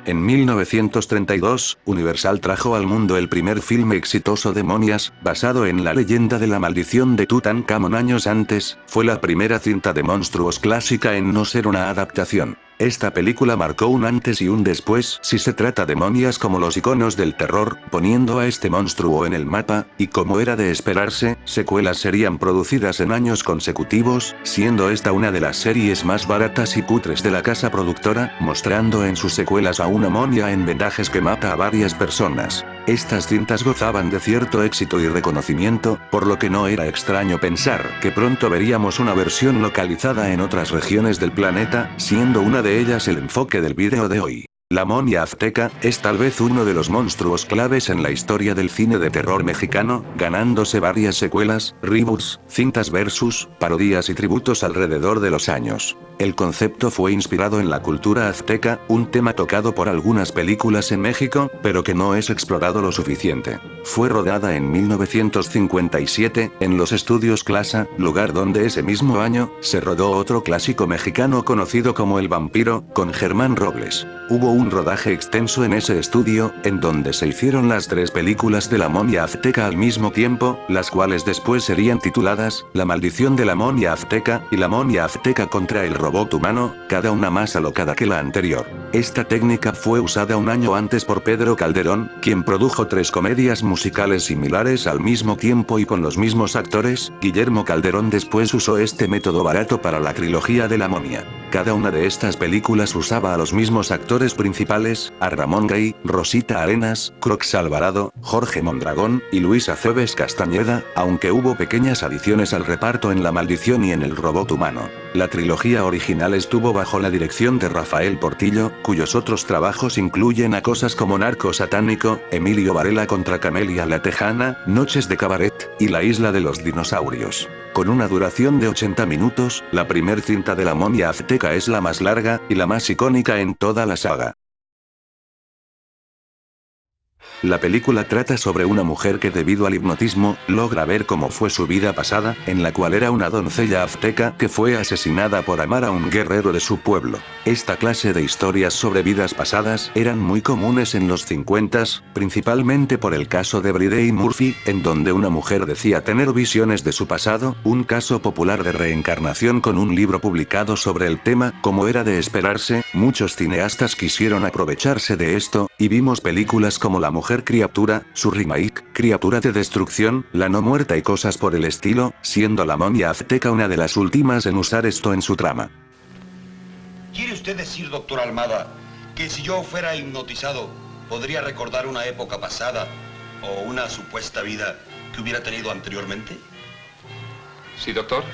En 1932, Universal trajo al mundo el primer filme exitoso de momias, basado en la leyenda de la maldición de Tutankamón. Años antes, fue la primera cinta de monstruos clásica en no ser una adaptación. Esta película marcó un antes y un después si se trata de momias como los iconos del terror, poniendo a este monstruo en el mapa, y como era de esperarse, secuelas serían producidas en años consecutivos, siendo esta una de las series más baratas y cutres de la casa productora, mostrando en sus secuelas a una momia en vendajes que mata a varias personas. Estas cintas gozaban de cierto éxito y reconocimiento, por lo que no era extraño pensar que pronto veríamos una versión localizada en otras regiones del planeta, siendo una de ellas el enfoque del vídeo de hoy. La momia azteca es tal vez uno de los monstruos claves en la historia del cine de terror mexicano, ganándose varias secuelas, reboots, cintas versus, parodias y tributos alrededor de los años. El concepto fue inspirado en la cultura azteca, un tema tocado por algunas películas en México, pero que no es explorado lo suficiente. Fue rodada en 1957, en los estudios Clasa, lugar donde ese mismo año, se rodó otro clásico mexicano conocido como El Vampiro, con Germán Robles. Hubo un rodaje extenso en ese estudio, en donde se hicieron las 3 películas de la momia azteca al mismo tiempo, las cuales después serían tituladas La maldición de la momia azteca y La momia azteca contra el robot humano, cada una más alocada que la anterior. Esta técnica fue usada un año antes por Pedro Calderón, quien produjo 3 comedias musicales similares al mismo tiempo y con los mismos actores. Guillermo Calderón después usó este método barato para la trilogía de la momia. Cada una de estas películas usaba a los mismos actores principales, a Ramón Gay, Rosita Arenas, Crox Alvarado, Jorge Mondragón, y Luis Aceves Castañeda, aunque hubo pequeñas adiciones al reparto en La maldición y en El robot humano. La trilogía original estuvo bajo la dirección de Rafael Portillo, cuyos otros trabajos incluyen a cosas como Narco Satánico, Emilio Varela contra Camelia la Tejana, Noches de Cabaret, y La isla de los dinosaurios. Con una duración de 80 minutos, la primer cinta de la momia azteca es la más larga, y la más icónica en toda la saga. La película trata sobre una mujer que debido al hipnotismo, logra ver cómo fue su vida pasada, en la cual era una doncella azteca que fue asesinada por amar a un guerrero de su pueblo. Esta clase de historias sobre vidas pasadas eran muy comunes en los 50s, principalmente por el caso de Bridey Murphy, en donde una mujer decía tener visiones de su pasado, un caso popular de reencarnación con un libro publicado sobre el tema. Como era de esperarse, muchos cineastas quisieron aprovecharse de esto, y vimos películas como La mujer criatura, su remake, Criatura de destrucción, La no muerta y cosas por el estilo, siendo la momia azteca una de las últimas en usar esto en su trama. ¿Quiere usted decir, doctor Almada, que si yo fuera hipnotizado, podría recordar una época pasada o una supuesta vida que hubiera tenido anteriormente? Sí, doctor.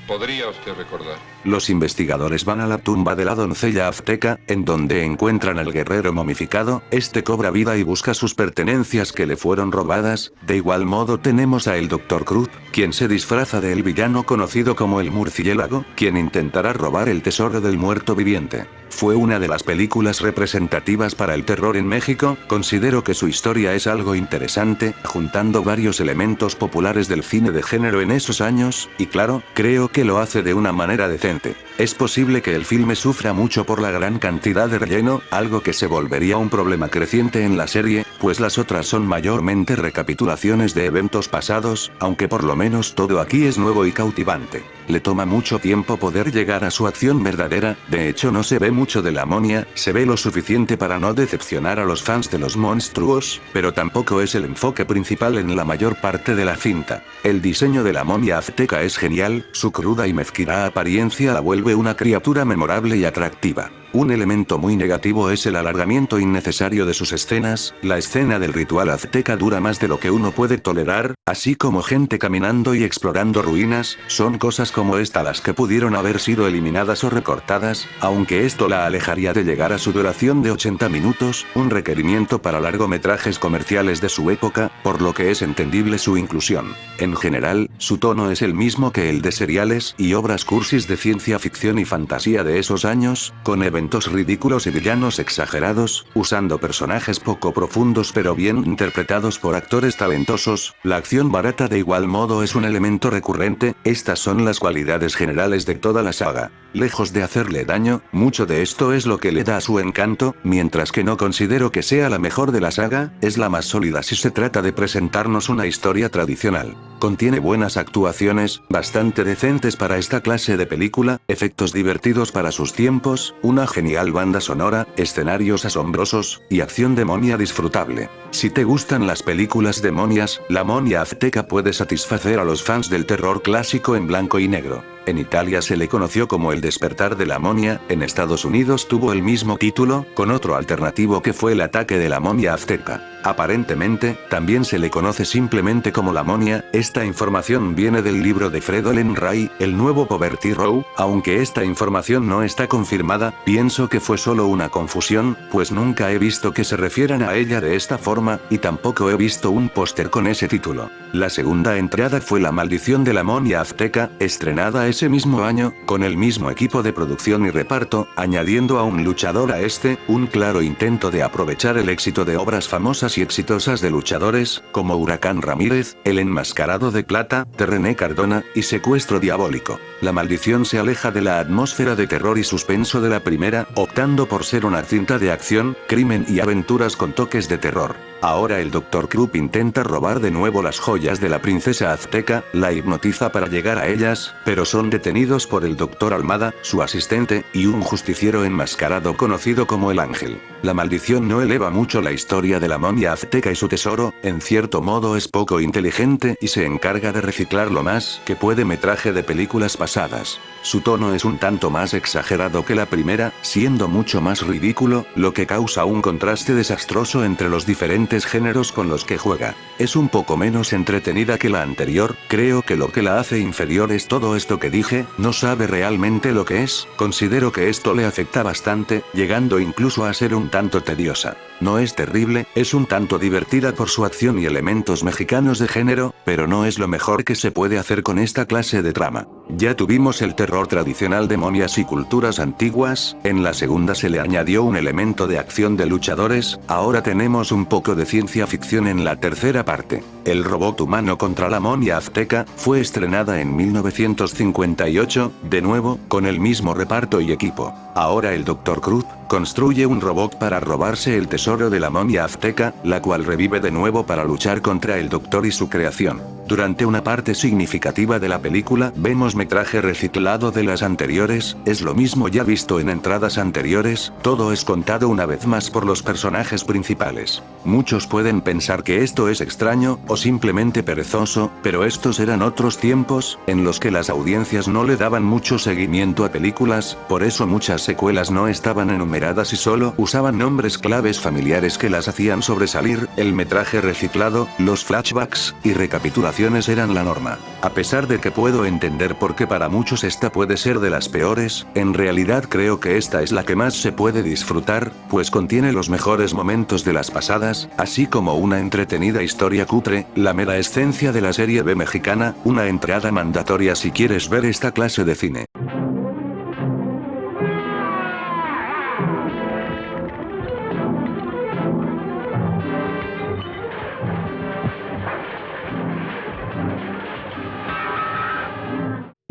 Podría usted recordar. Los investigadores van a la tumba de la doncella azteca, en donde encuentran al guerrero momificado. Este cobra vida y busca sus pertenencias que le fueron robadas. De igual modo tenemos a el Dr. Cruz, quien se disfraza del villano conocido como el murciélago, quien intentará robar el tesoro del muerto viviente. Fue una de las películas representativas para el terror en México. Considero que su historia es algo interesante, juntando varios elementos populares del cine de género en esos años, y claro, creo que lo hace de una manera decente. Es posible que el filme sufra mucho por la gran cantidad de relleno, algo que se volvería un problema creciente en la serie, pues las otras son mayormente recapitulaciones de eventos pasados, aunque por lo menos todo aquí es nuevo y cautivante. Le toma mucho tiempo poder llegar a su acción verdadera. De hecho no se ve mucho de la momia, se ve lo suficiente para no decepcionar a los fans de los monstruos, pero tampoco es el enfoque principal en la mayor parte de la cinta. El diseño de la momia azteca es genial, su cruda y mezquina apariencia la vuelve una criatura memorable y atractiva. Un elemento muy negativo es el alargamiento innecesario de sus escenas. La escena del ritual azteca dura más de lo que uno puede tolerar, así como gente caminando y explorando ruinas. Son cosas como esta las que pudieron haber sido eliminadas o recortadas, aunque esto la alejaría de llegar a su duración de 80 minutos, un requerimiento para largometrajes comerciales de su época, por lo que es entendible su inclusión. En general, su tono es el mismo que el de seriales y obras cursis de ciencia ficción y fantasía de esos años, con eventos eventos ridículos y villanos exagerados, usando personajes poco profundos pero bien interpretados por actores talentosos. La acción barata de igual modo es un elemento recurrente. Estas son las cualidades generales de toda la saga. Lejos de hacerle daño, mucho de esto es lo que le da su encanto. Mientras que no considero que sea la mejor de la saga, es la más sólida si se trata de presentarnos una historia tradicional. Contiene buenas actuaciones, bastante decentes para esta clase de película, efectos divertidos para sus tiempos, una genial banda sonora, escenarios asombrosos, y acción de momia disfrutable. Si te gustan las películas de momias, La momia azteca puede satisfacer a los fans del terror clásico en blanco y negro. En Italia se le conoció como El despertar de la momia, en Estados Unidos tuvo el mismo título, con otro alternativo que fue El ataque de la momia azteca. Aparentemente, también se le conoce simplemente como La momia. Esta información viene del libro de Fridolin Ray, El nuevo Poverty Row. Aunque esta información no está confirmada, pienso que fue solo una confusión, pues nunca he visto que se refieran a ella de esta forma, y tampoco he visto un póster con ese título. La segunda entrada fue La maldición de la momia azteca, estrenada ese mismo año, con el mismo equipo de producción y reparto, añadiendo a un luchador a este, un claro intento de aprovechar el éxito de obras famosas y exitosas de luchadores, como Huracán Ramírez, El enmascarado de plata, de René Cardona, y Secuestro diabólico. La maldición se aleja de la atmósfera de terror y suspenso de la primera, optando por ser una cinta de acción, crimen y aventuras con toques de terror. Ahora el Dr. Krupp intenta robar de nuevo las joyas de la princesa azteca, la hipnotiza para llegar a ellas, pero son detenidos por el Dr. Almada, su asistente, y un justiciero enmascarado conocido como el Ángel. La maldición no eleva mucho la historia de la momia azteca y su tesoro, en cierto modo es poco inteligente y se encarga de reciclar lo más que puede metraje de películas pasadas. Su tono es un tanto más exagerado que la primera, siendo mucho más ridículo, lo que causa un contraste desastroso entre los diferentes géneros con los que juega. Es un poco menos entretenida que la anterior. Creo que lo que la hace inferior es todo esto que dije. No sabe realmente lo que es. Considero que esto le afecta bastante, llegando incluso a ser un tanto tediosa. No es terrible, es un tanto divertida por su acción y elementos mexicanos de género, pero no es lo mejor que se puede hacer con esta clase de trama. Ya tuvimos el terror tradicional de momias y culturas antiguas, en la segunda se le añadió un elemento de acción de luchadores, ahora tenemos un poco de ciencia ficción en la tercera parte. El robot humano contra la momia azteca, fue estrenada en 1958, de nuevo, con el mismo reparto y equipo. Ahora el Dr. Krupp construye un robot para robarse el tesoro de la momia azteca, la cual revive de nuevo para luchar contra el Doctor y su creación. Durante una parte significativa de la película vemos metraje reciclado de las anteriores, es lo mismo ya visto en entradas anteriores, todo es contado una vez más por los personajes principales. Muchos pueden pensar que esto es extraño, o simplemente perezoso, pero estos eran otros tiempos, en los que las audiencias no le daban mucho seguimiento a películas, por eso muchas secuelas no estaban enumeradas y solo usaban nombres claves familiares que las hacían sobresalir. El metraje reciclado, los flashbacks y recapitulaciones eran la norma. A pesar de que puedo entender por qué para muchos esta puede ser de las peores, en realidad creo que esta es la que más se puede disfrutar, pues contiene los mejores momentos de las pasadas, así como una entretenida historia cutre, la mera esencia de la serie B mexicana, una entrada mandatoria si quieres ver esta clase de cine.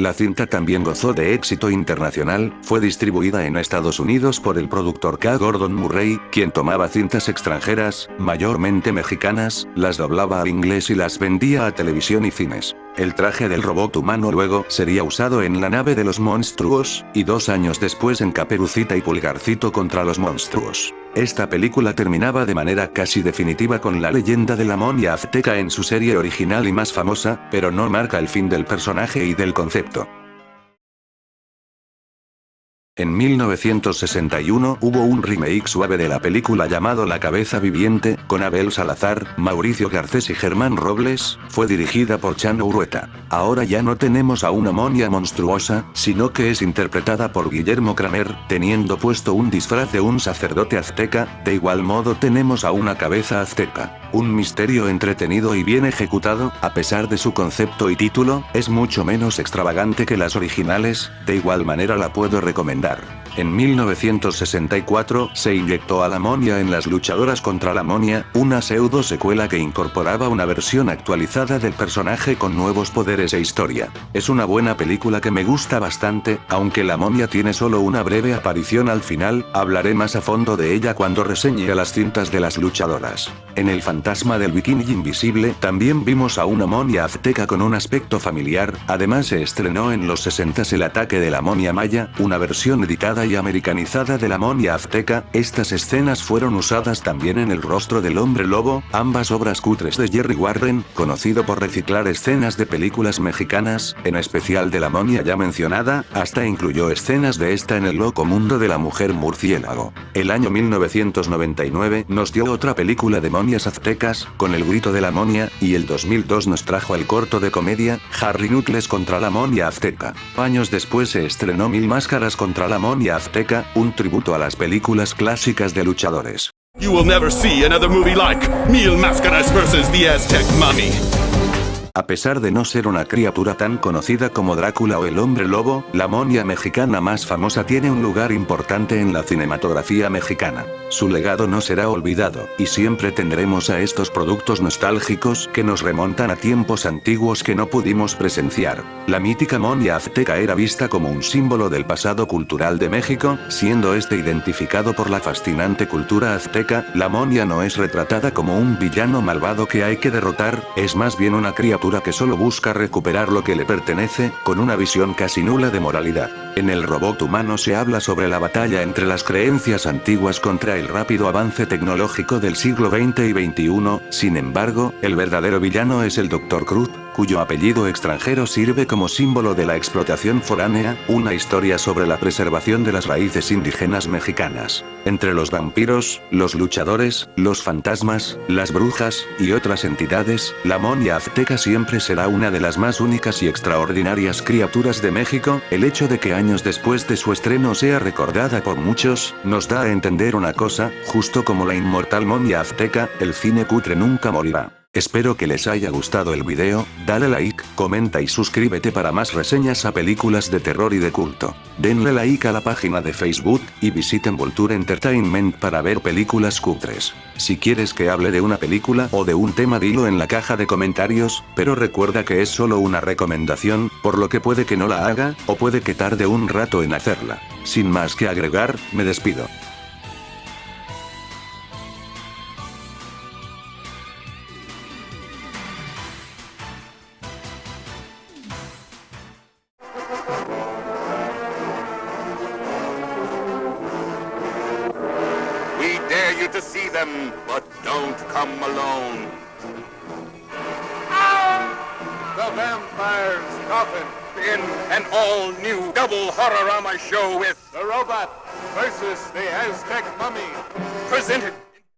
La cinta también gozó de éxito internacional, fue distribuida en Estados Unidos por el productor K. Gordon Murray, quien tomaba cintas extranjeras, mayormente mexicanas, las doblaba al inglés y las vendía a televisión y cines. El traje del robot humano luego sería usado en La nave de los monstruos, y 2 años después en Caperucita y Pulgarcito contra los monstruos. Esta película terminaba de manera casi definitiva con la leyenda de la momia azteca en su serie original y más famosa, pero no marca el fin del personaje y del concepto. En 1961 hubo un remake suave de la película llamado La cabeza viviente, con Abel Salazar, Mauricio Garcés y Germán Robles, fue dirigida por Chano Urueta. Ahora ya no tenemos a una momia monstruosa, sino que es interpretada por Guillermo Kramer, teniendo puesto un disfraz de un sacerdote azteca. De igual modo tenemos a una cabeza azteca. Un misterio entretenido y bien ejecutado, a pesar de su concepto y título, es mucho menos extravagante que las originales, de igual manera la puedo recomendar recordar. En 1964, se inyectó a la momia en las luchadoras contra la momia, una pseudo secuela que incorporaba una versión actualizada del personaje con nuevos poderes e historia. Es una buena película que me gusta bastante, aunque la momia tiene solo una breve aparición al final, hablaré más a fondo de ella cuando reseñe a las cintas de las luchadoras. En El fantasma del bikini invisible, también vimos a una momia azteca con un aspecto familiar, además se estrenó en los 60s El ataque de la momia maya, una versión editada y americanizada de la momia azteca. Estas escenas fueron usadas también en El rostro del hombre lobo, ambas obras cutres de Jerry Warren, conocido por reciclar escenas de películas mexicanas, en especial de la momia ya mencionada, hasta incluyó escenas de esta en El loco mundo de la mujer murciélago. El año 1999 nos dio otra película de momias aztecas, con El grito de la momia, y el 2002 nos trajo el corto de comedia, Harry Knuckles contra la momia azteca. Años después se estrenó Mil máscaras contra la momia azteca, un tributo a las películas clásicas de luchadores. You will never see another movie like Mil Máscaras vs. the Aztec Mummy. A pesar de no ser una criatura tan conocida como Drácula o el hombre lobo, la momia mexicana más famosa tiene un lugar importante en la cinematografía mexicana. Su legado no será olvidado, y siempre tendremos a estos productos nostálgicos que nos remontan a tiempos antiguos que no pudimos presenciar. La mítica momia azteca era vista como un símbolo del pasado cultural de México, siendo este identificado por la fascinante cultura azteca. La momia no es retratada como un villano malvado que hay que derrotar, es más bien una criatura que solo busca recuperar lo que le pertenece, con una visión casi nula de moralidad. En El robot humano se habla sobre la batalla entre las creencias antiguas contra el rápido avance tecnológico del siglo XX y XXI, sin embargo, el verdadero villano es el Dr. Cruz, cuyo apellido extranjero sirve como símbolo de la explotación foránea, una historia sobre la preservación de las raíces indígenas mexicanas. Entre los vampiros, los luchadores, los fantasmas, las brujas, y otras entidades, la momia azteca siempre será una de las más únicas y extraordinarias criaturas de México. El hecho de que años después de su estreno sea recordada por muchos, nos da a entender una cosa, justo como la inmortal momia azteca, el cine cutre nunca morirá. Espero que les haya gustado el video, dale like, comenta y suscríbete para más reseñas a películas de terror y de culto. Denle like a la página de Facebook, y visiten Vulture Entertainment para ver películas cutres. Si quieres que hable de una película o de un tema dilo en la caja de comentarios, pero recuerda que es solo una recomendación, por lo que puede que no la haga, o puede que tarde un rato en hacerla. Sin más que agregar, me despido. We dare you to see them, but don't come alone. The Vampire's Coffin in an all-new double horrorama show with The Robot versus the Aztec Mummy, presented